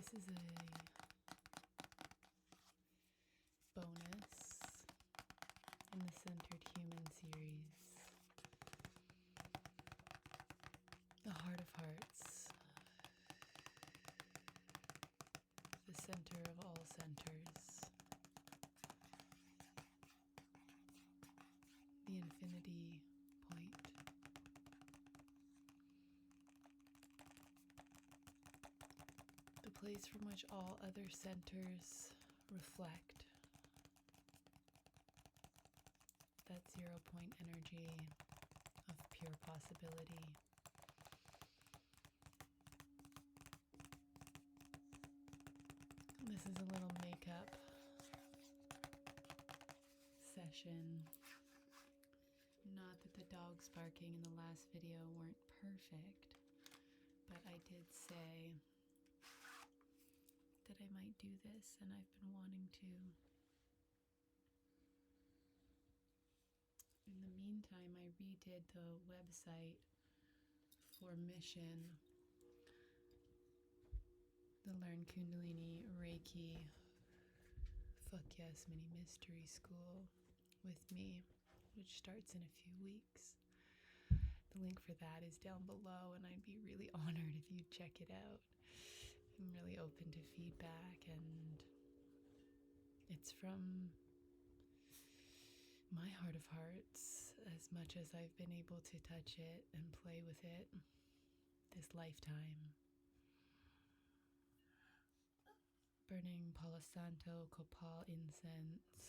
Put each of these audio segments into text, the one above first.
This is a bonus in the Centered Human series. The Heart of Hearts. The center of all centers. The infinity point. The place from which all other centers reflect. That 0 point energy of pure possibility. This is a little makeup session. Not that the dogs barking in the last video weren't perfect, but I did say that I might do this, and I've been wanting to. In the meantime, I redid the website for Mission, the Learn Kundalini Reiki Fuck Yes Mini Mystery School with me, which starts in a few weeks. The link for that is down below, and I'd be really honored if you check it out. I'm really open to feedback, and it's from my heart of hearts as much as I've been able to touch it and play with it this lifetime. Burning Palo Santo Copal incense,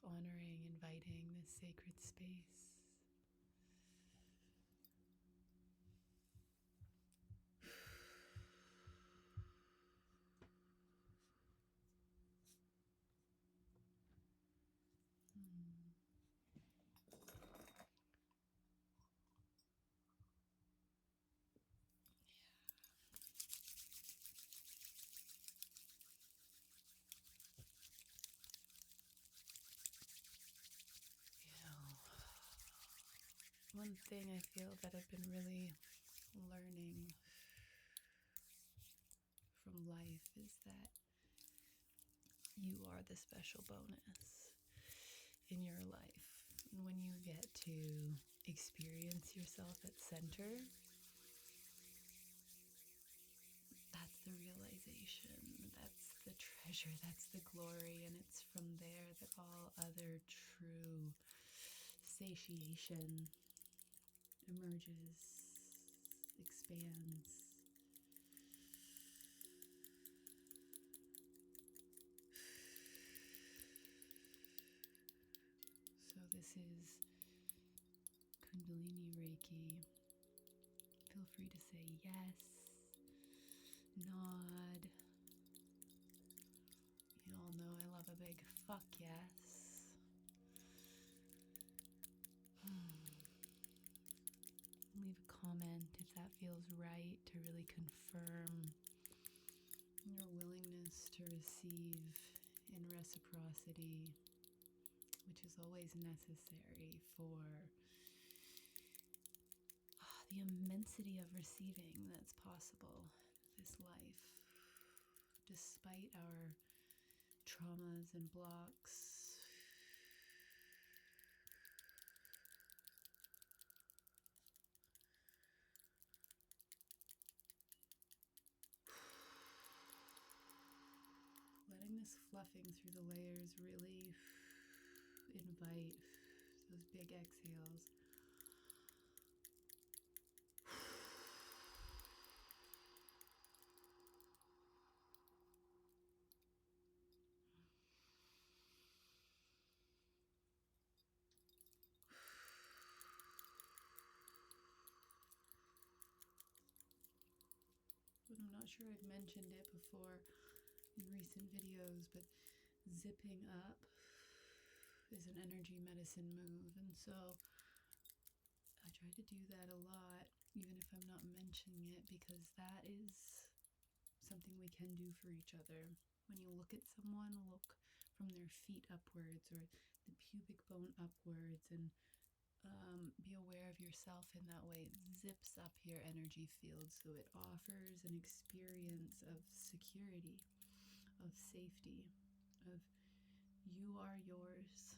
honoring, inviting this sacred space. One thing I feel that I've been really learning from life is that you are the special bonus in your life. And when you get to experience yourself at center, that's the realization, that's the treasure, that's the glory, and it's from there that all other true satiation emerges, expands. So this is Kundalini Reiki. Feel free to say yes, nod. You all know I love a big fuck yes. Leave a comment if that feels right, to really confirm your willingness to receive in reciprocity, which is always necessary for the immensity of receiving that's possible in this life. Despite our traumas and blocks, letting this fluffing through the layers really invite those big exhales. But I'm not sure I've mentioned it before in recent videos, but zipping up is an energy medicine move, and so I try to do that a lot, even if I'm not mentioning it, because that is something we can do for each other. When you look at someone, look from their feet upwards or the pubic bone upwards, and be aware of yourself in that way, it zips up your energy field, so it offers an experience of security, of safety, of you are yours.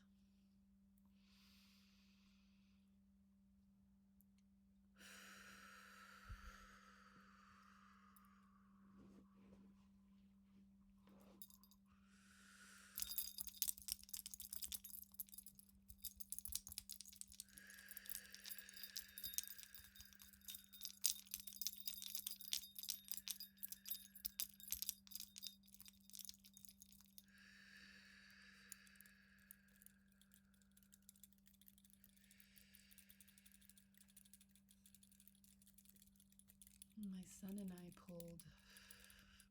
My son and I pulled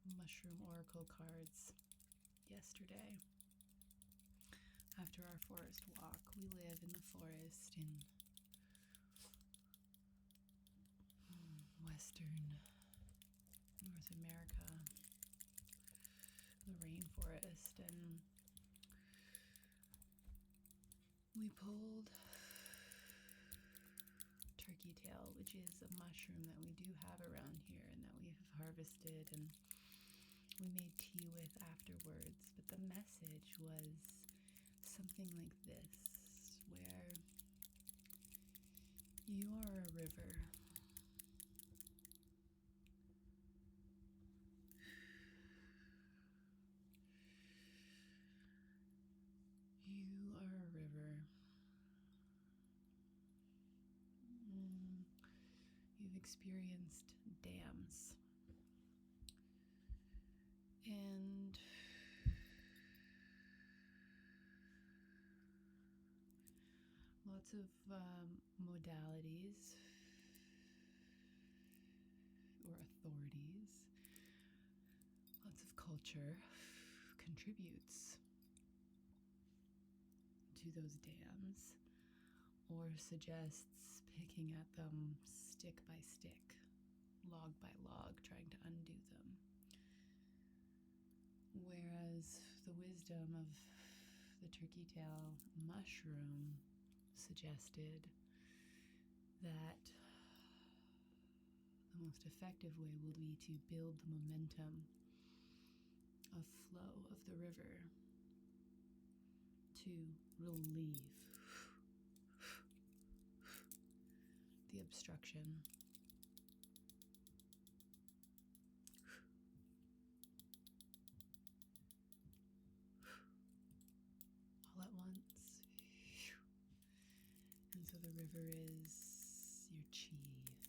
mushroom oracle cards yesterday after our forest walk. We live in the forest in western North America, the rainforest, and we pulled turkey tail, which is a mushroom that we do have around here and that we have harvested and we made tea with afterwards. But the message was something like this, where you are a river. You are a river. You've experienced dams. And lots of modalities or authorities, lots of culture contributes to those dams or suggests picking at them stick by stick, log by log, trying to undo them. Whereas the wisdom of the turkey tail mushroom suggested that the most effective way will be to build the momentum of flow of the river to relieve the obstruction. All at once. And so the river is your chi,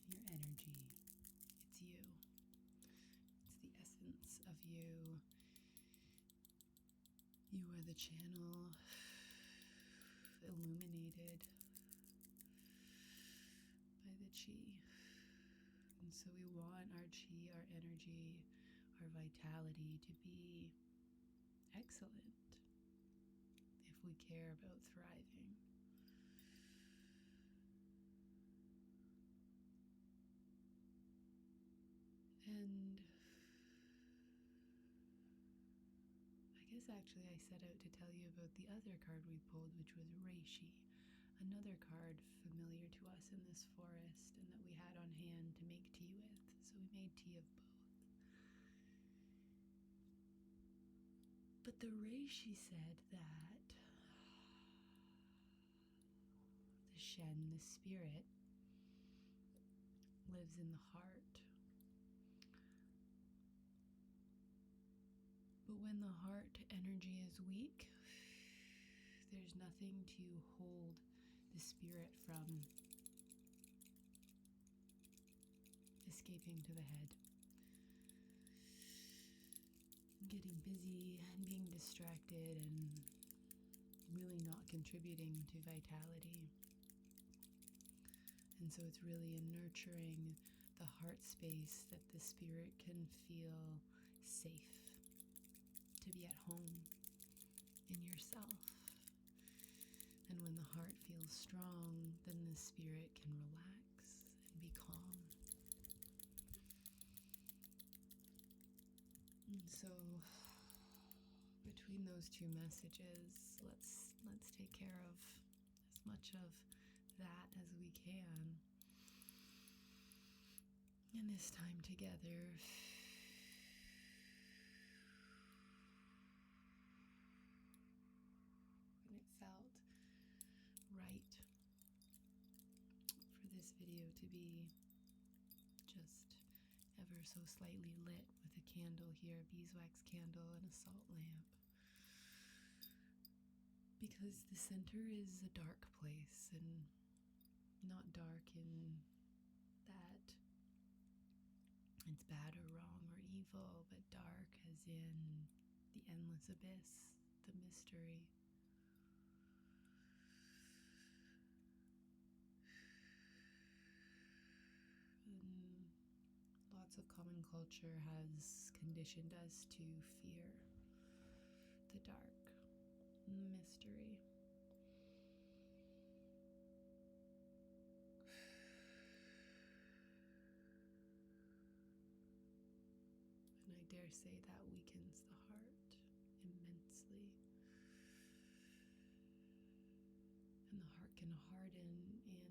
your energy. It's you. It's the essence of you. You are the channel illuminated by the chi. And so we want our chi, our energy, our vitality to be excellent if we care about thriving. And I guess actually I set out to tell you about the other card we pulled, which was REIKI, another card familiar to us in this forest and that we had on hand to make tea with. So we made tea of both. But the REIKI said that the Shen, the spirit, lives in the heart. But when the heart energy is weak, there's nothing to hold the spirit from escaping to the head, getting busy and being distracted and really not contributing to vitality. And so it's really in nurturing the heart space that the spirit can feel safe, to be at home in yourself. And when the heart feels strong, then the spirit can relax and be calm. And so between those two messages, let's take care of as much of that as we can in this time together. And it felt right for this video to be just ever so slightly lit with a candle here, a beeswax candle and a salt lamp. Because the center is a dark place, and not dark in that it's bad or wrong or evil, but dark as in the endless abyss, the mystery. And lots of common culture has conditioned us to fear the dark, mystery. And I dare say that weakens the heart immensely. And the heart can harden in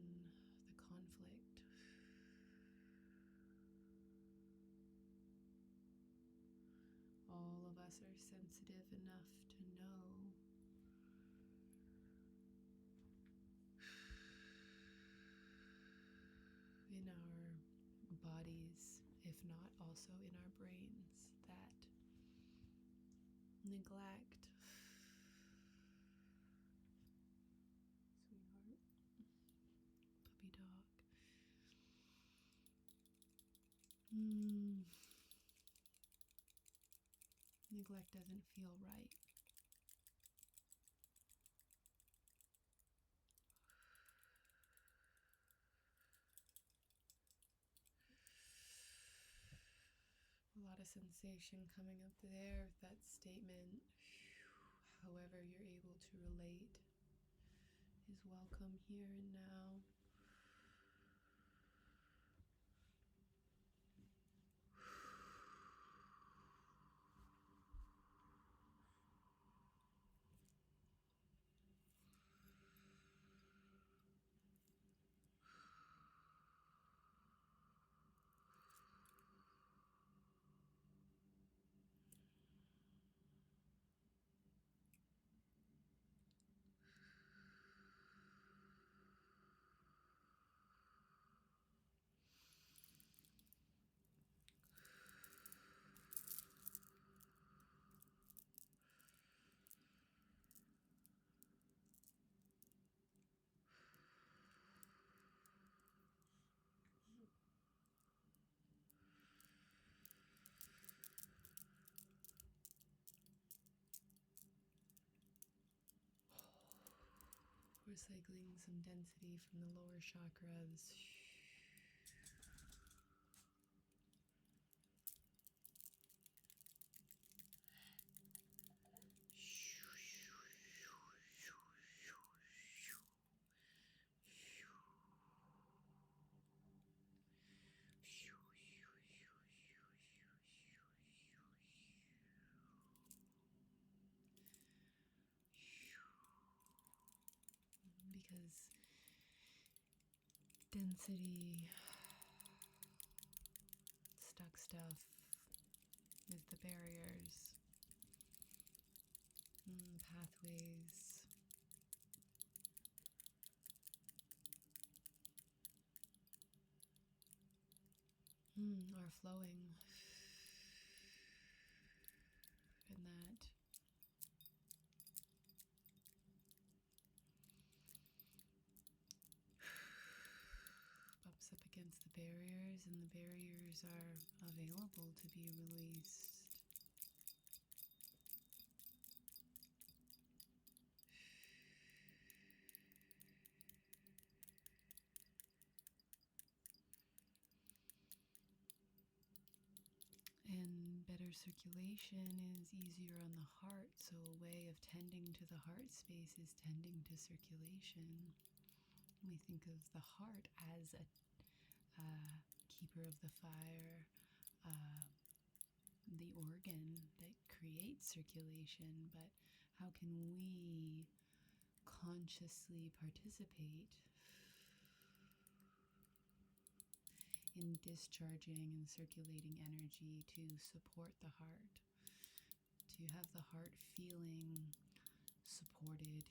the conflict. All of us are sensitive enough to know in our bodies, if not also in our brains, that neglect, sweetheart, puppy dog, neglect doesn't feel right. A lot of sensation coming up there with that statement. However you're able to relate is welcome here and now. We're cycling some density from the lower chakras. Because density, stuck stuff is the barriers, pathways, are flowing, and that bumps up against the barriers, and the barriers are available to be released. And better circulation is easier on the heart, so a way of tending to the heart space is tending to circulation. We think of the heart as a keeper of the fire, the organ that creates circulation, but how can we consciously participate in discharging and circulating energy to support the heart, to have the heart feeling supported.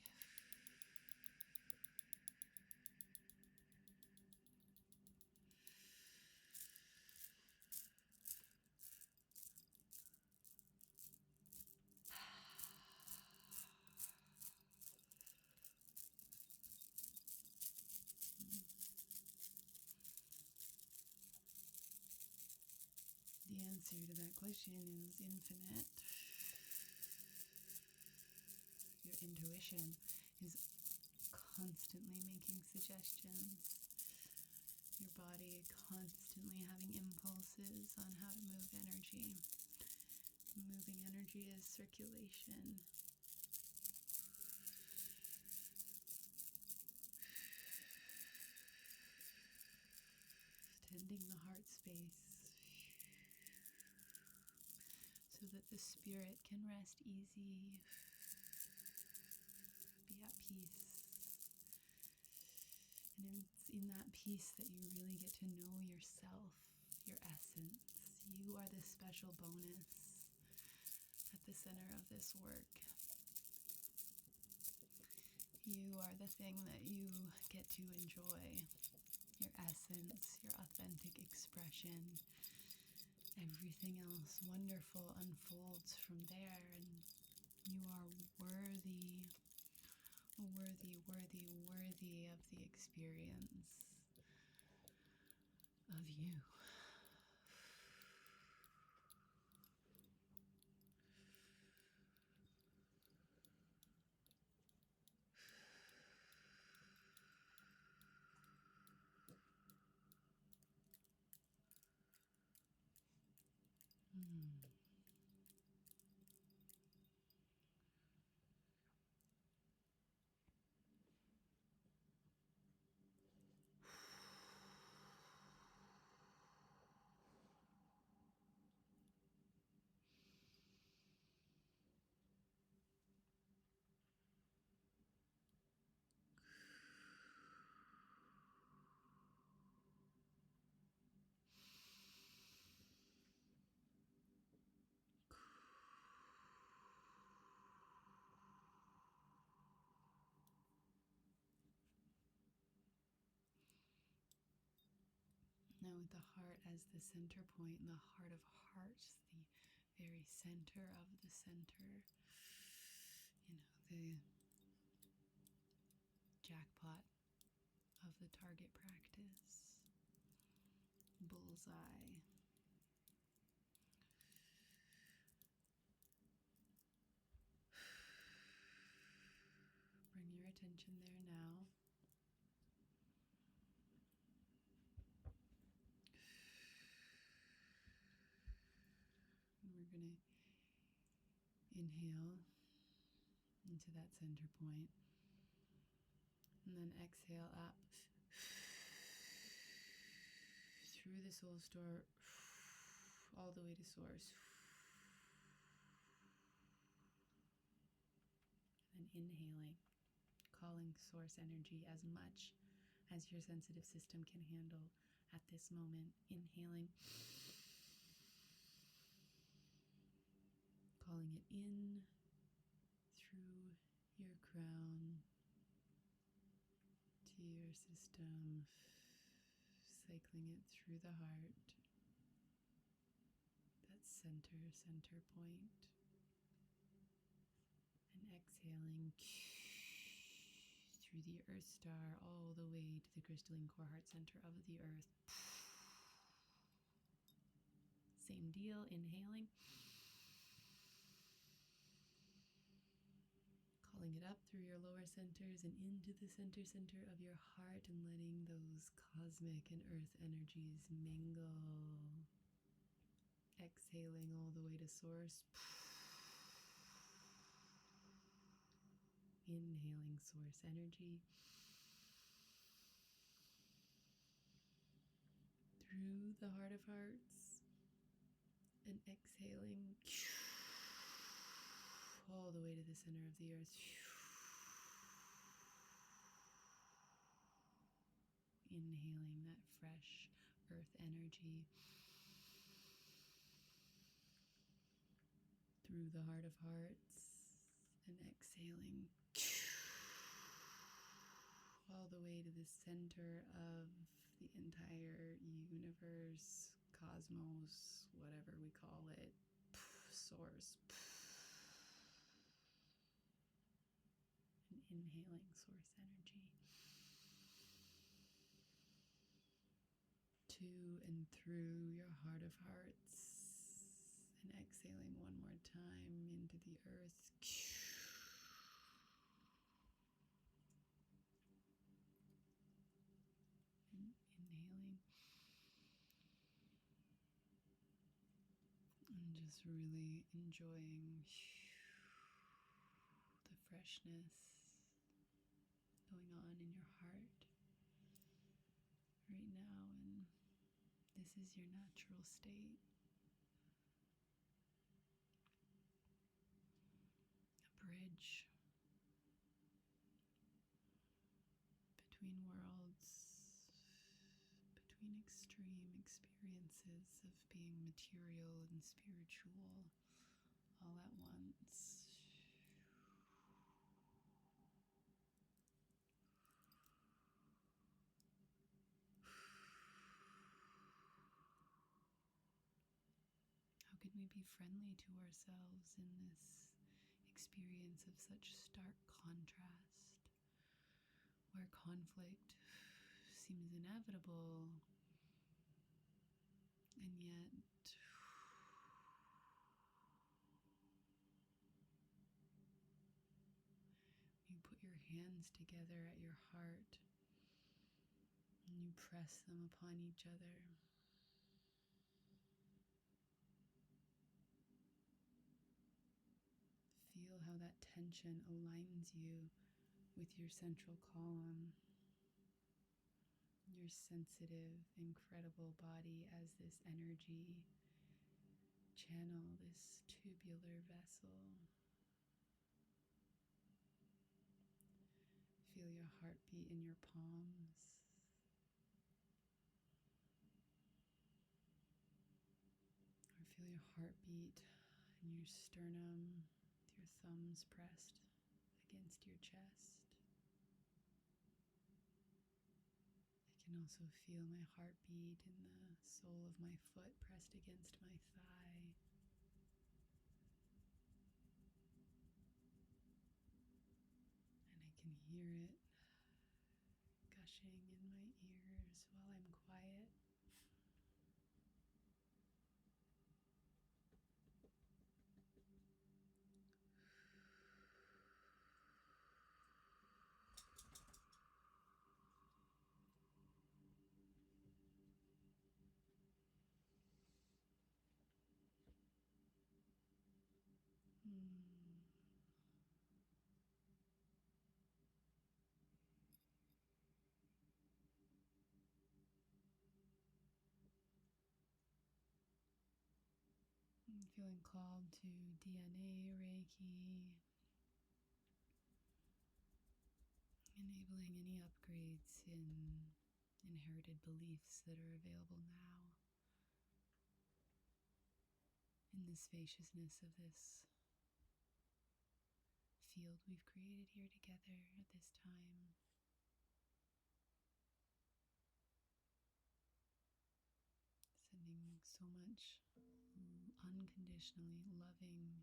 The answer to that question is infinite. Your intuition is constantly making suggestions. Your body constantly having impulses on how to move energy. Moving energy is circulation. Tending the heart space so that the spirit can rest easy, be at peace. And it's in that peace that you really get to know yourself, your essence. You are the special bonus at the center of this work. You are the thing that you get to enjoy. Your essence, your authentic expression. Everything else wonderful unfolds from there, and you are worthy of the experience of you. Now with the heart as the center point, and the heart of hearts, the very center of the center, the jackpot of the target practice, bullseye. Bring your attention there now. And we're going to inhale into that center point, and then exhale up through the soul store all the way to source. And inhaling, calling source energy as much as your sensitive system can handle at this moment. Inhaling, calling it in through your crown to your system, cycling it through the heart, that center point, and exhaling through the earth star all the way to the crystalline core heart center of the earth. Same deal, inhaling, calling it up through your lower centers and into the center of your heart, and letting those cosmic and earth energies mingle. Exhaling all the way to source. Inhaling source energy through the heart of hearts, and exhaling all the way to the center of the earth. Inhaling that fresh, earth energy through the heart of hearts, and exhaling all the way to the center of the entire universe, cosmos, whatever we call it, source. And inhaling source energy to and through your heart of hearts, and exhaling one more time into the earth. And inhaling and just really enjoying the freshness going on in your heart right now. And this is your natural state, a bridge between worlds, between extreme experiences of being material and spiritual all at once. How can we be friendly to ourselves in this experience of such stark contrast, where conflict seems inevitable, and yet you put your hands together at your heart and you press them upon each other. Feel how that tension aligns you with your central column, your sensitive, incredible body as this energy channel, this tubular vessel. Feel your heartbeat in your palms. Or feel your heartbeat in your sternum with your thumbs pressed against your chest. I can also feel my heartbeat in the sole of my foot pressed against my thigh. And I can hear it gushing in my ears while I'm quiet. I'm feeling called to DNA Reiki, enabling any upgrades in inherited beliefs that are available now in the spaciousness of this field we've created here together at this time. Sending so much unconditionally loving,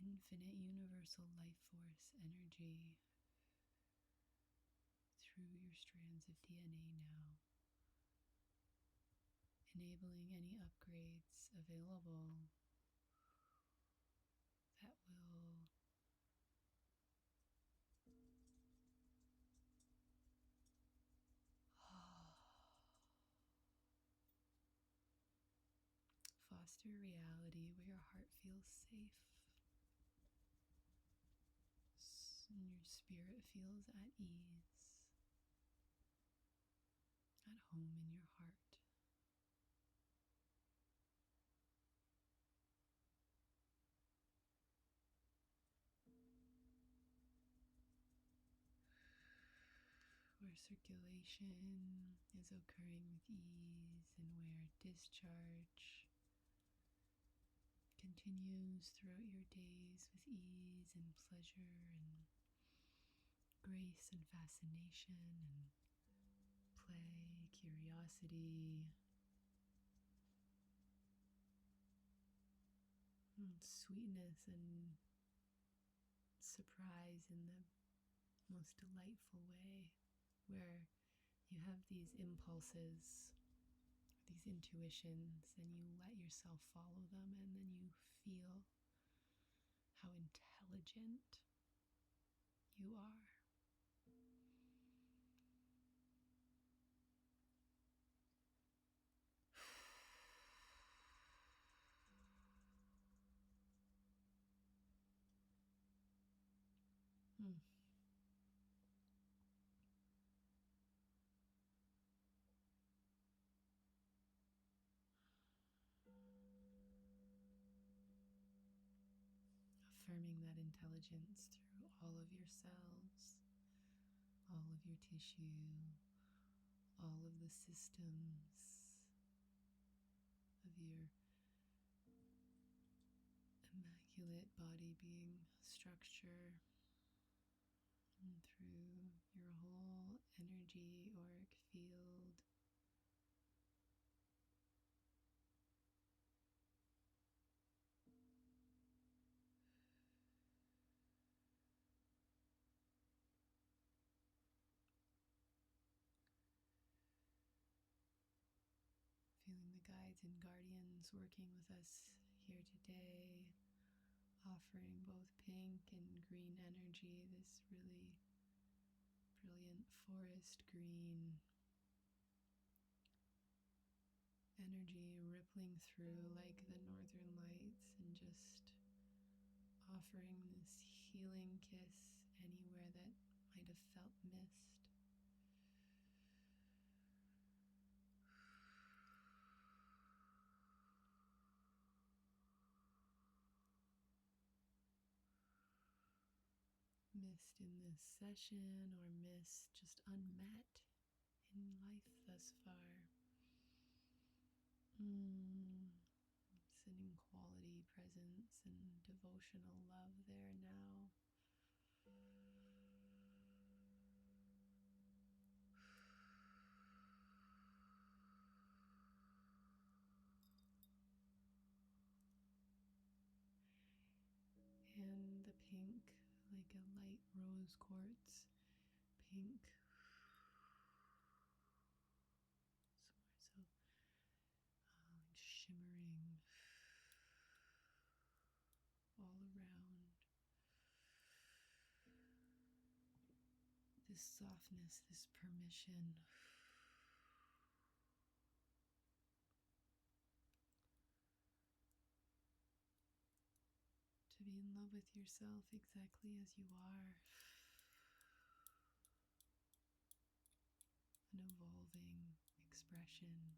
infinite, universal life force energy through your strands of DNA now, enabling any upgrades available that will foster a reality where your heart feels safe and your spirit feels at ease, at home in your heart. Where circulation is is occurring with ease, and where discharge continues throughout your days with ease and pleasure and grace and fascination and play, curiosity, and sweetness and surprise in the most delightful way, where you have these impulses, these intuitions, and you let yourself follow them, and then you feel how intelligent you are. Affirming that intelligence through all of your cells, all of your tissue, all of the systems of your immaculate body being structure, and through your whole energy auric field. Feeling the guides and guardians working with us here today, offering both pink and green energy, this really brilliant forest green energy rippling through like the northern lights, and just offering this healing kiss anywhere that might have felt mist. Missed in this session, or missed just unmet in life thus far. Sending quality presence and devotional love there now. And the pink, like a light rose quartz pink, so like shimmering all around. This softness, this permission to be in love with yourself exactly as you are. An evolving expression.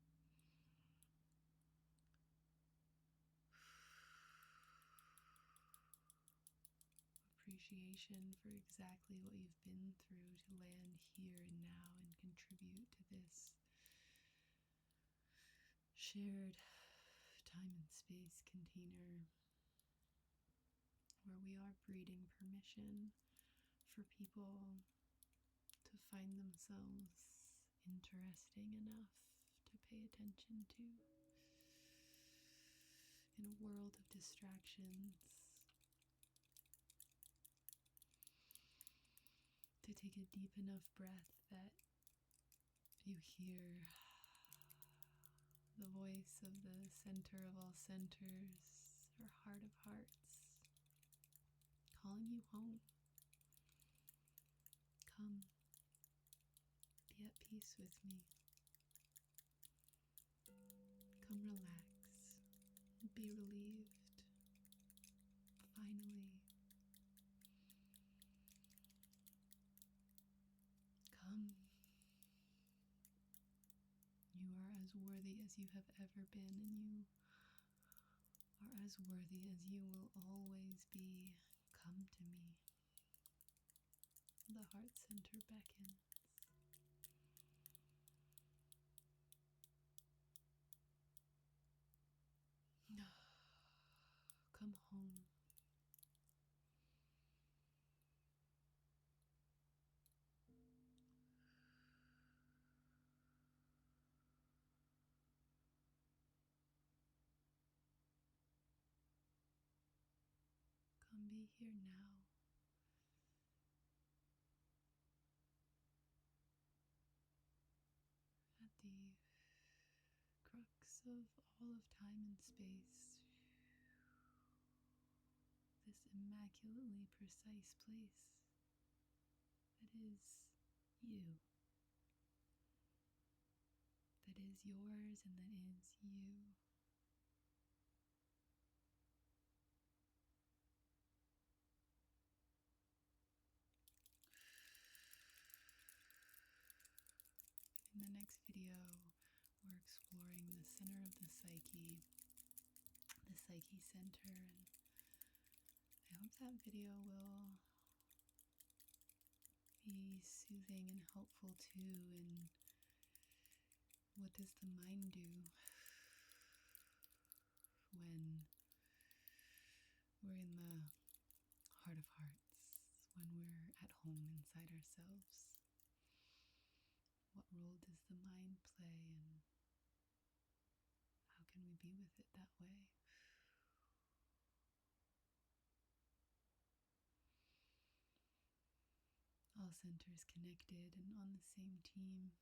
Appreciation for exactly what you've been through to land here and now and contribute to this shared time and space container where we are breeding permission for people to find themselves interesting enough to pay attention to in a world of distractions, to take a deep enough breath that you hear the voice of the center of all centers, or heart of hearts, calling you home. Come, be at peace with me. Come relax, be relieved. Finally, come. You are as worthy as you have ever been, and you are as worthy as you will always be. Come to me. The heart center beckons. Come home. Come be here now. At the crux of all of time and space. This immaculately precise place that is you. That is yours and that is you. In the next video, we're exploring the center of the psyche center, and I hope that video will be soothing and helpful too. And what does the mind do when we're in the heart of hearts, when we're at home inside ourselves? What role does the mind play, and how can we be with it that way? All centers connected and on the same team.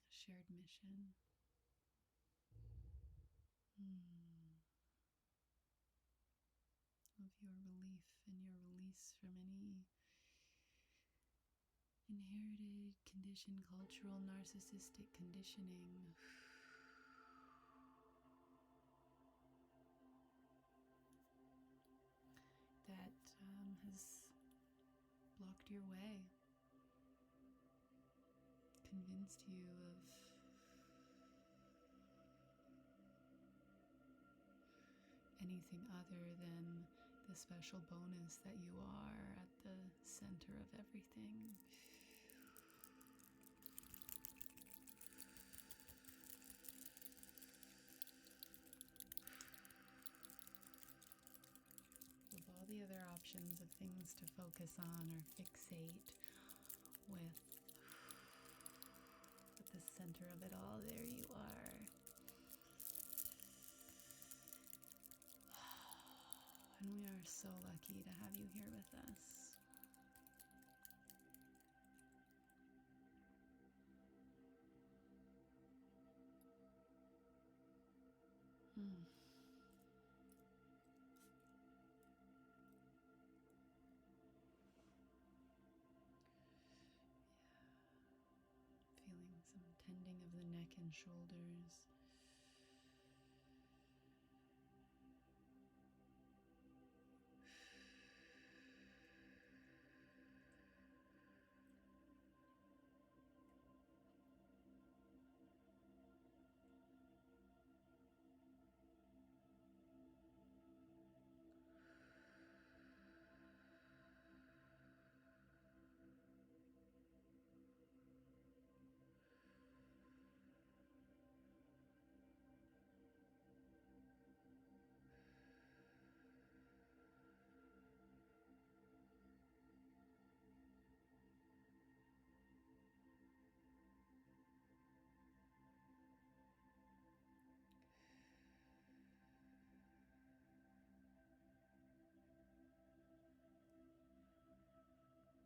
A shared mission. Of your relief and your release from any inherited, conditioned, cultural, narcissistic conditioning. That has blocked your way, convinced you of anything other than the special bonus that you are at the center of everything. With all the other options of things to focus on or fixate with, at the center of it all, there you are. And we are so lucky to have you here with us. Feeling some tending of the neck and shoulders.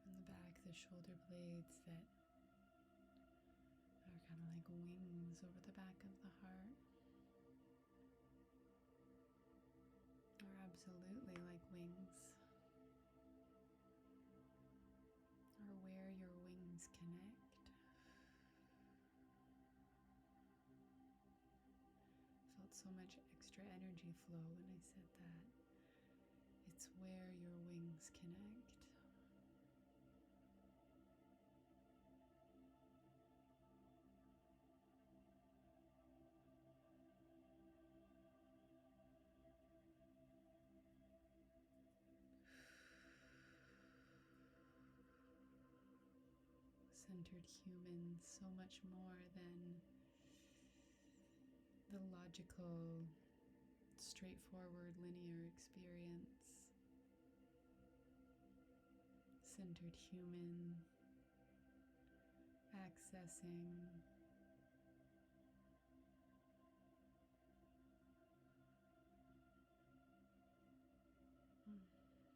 In the back, the shoulder blades that are kind of like wings over the back of the heart are absolutely like wings, are where your wings connect. Felt so much extra energy flow when I said that. It's where your wings connect. Centered human, so much more than the logical straightforward, linear experience. Centered human, accessing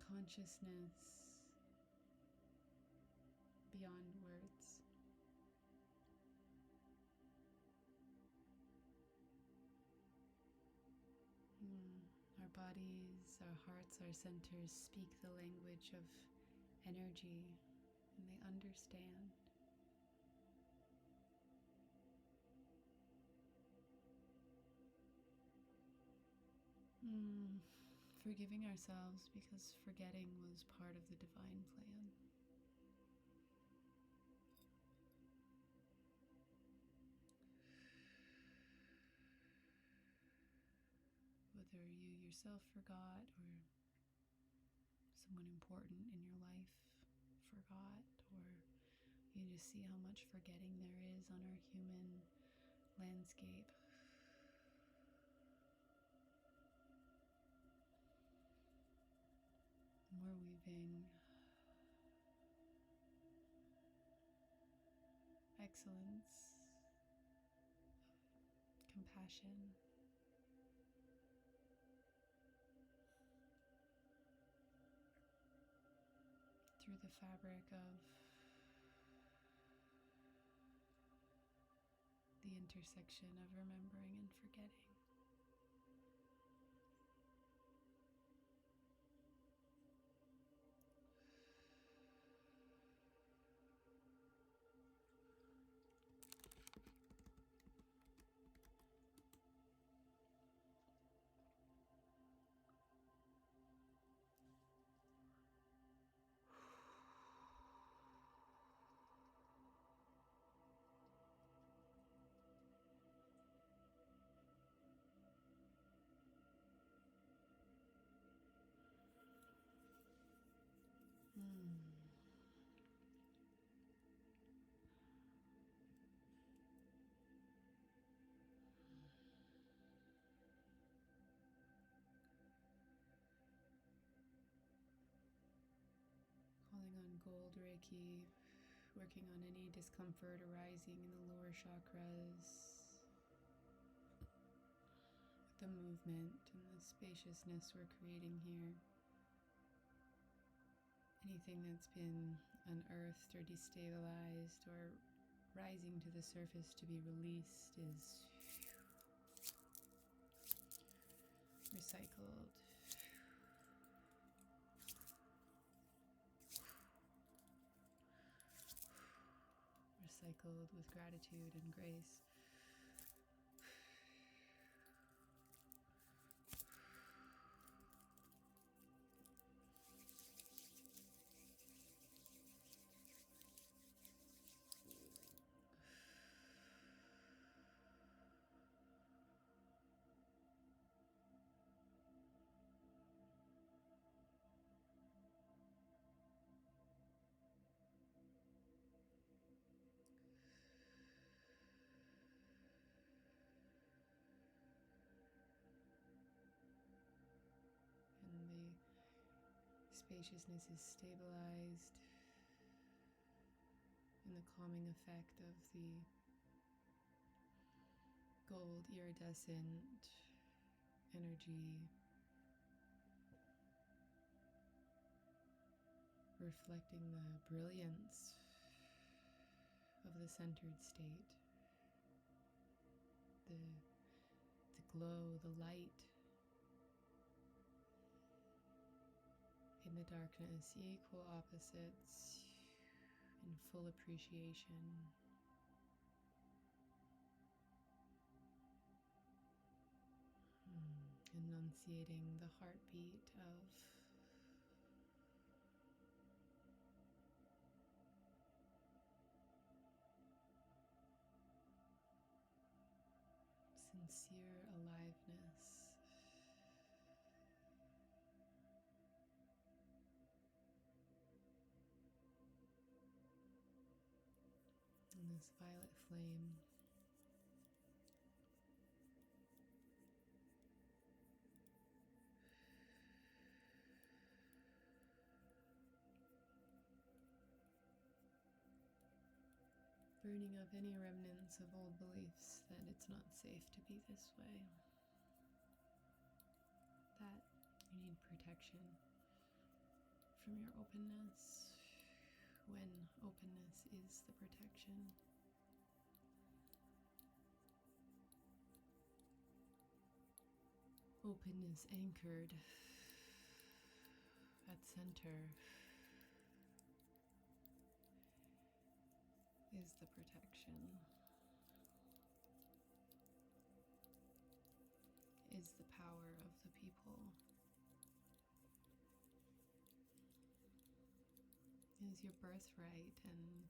consciousness beyond words. Our bodies, our hearts, our centers speak the language of energy, and they understand. Forgiving ourselves because forgetting was part of the divine plan. Whether you yourself forgot or someone important in your life forgot, or you just see how much forgetting there is on our human landscape. We're weaving excellence, compassion, through the fabric of the intersection of remembering and forgetting. Calling on gold Reiki, working on any discomfort arising in the lower chakras, with the movement and the spaciousness we're creating here. Anything that's been unearthed or destabilized or rising to the surface to be released is recycled. Recycled with gratitude and grace. Spaciousness is stabilized in the calming effect of the gold iridescent energy reflecting the brilliance of the centered state, the glow, the light. In the darkness, equal opposites in full appreciation. Enunciating the heartbeat of sincere aliveness. And this violet flame burning up any remnants of old beliefs that it's not safe to be this way. That you need protection from your openness, when openness is the protection. Openness anchored at center is the protection, is the power of the people, is your birthright, and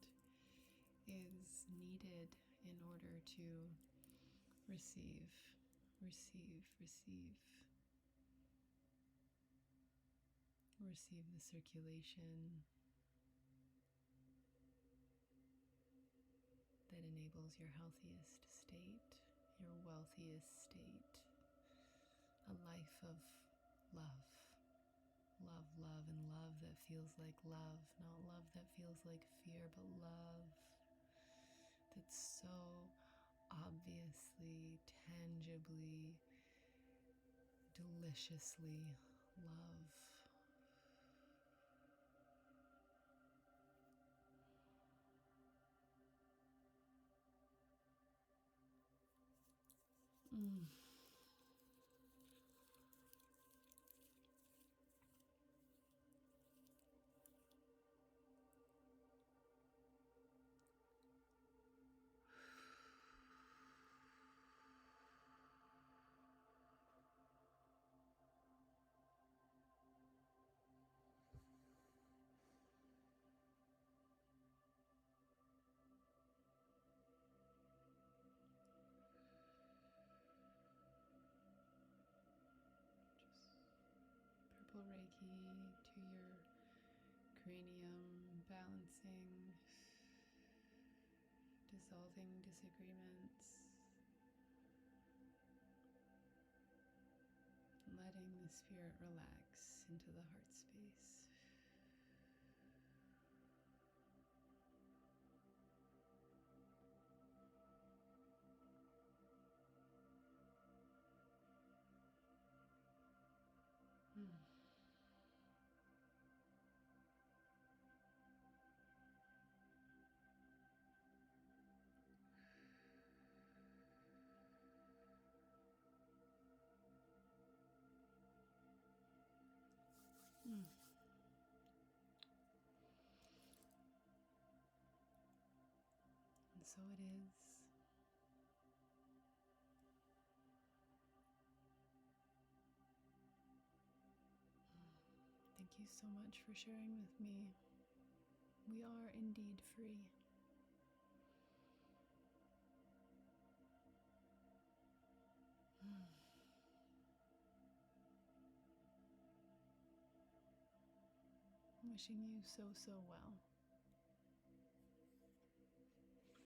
is needed in order to receive, receive, receive. Receive the circulation that enables your healthiest state, your wealthiest state, a life of love. Love, love, and love that feels like love, not love that feels like fear, but love that's so obviously, tangibly, deliciously love. Mm. Purple Reiki to your cranium, balancing, dissolving disagreements, letting the spirit relax into the heart space. Mm. Mm. And so it is. Thank you so much for sharing with me. We are indeed free. Wishing you so, so well.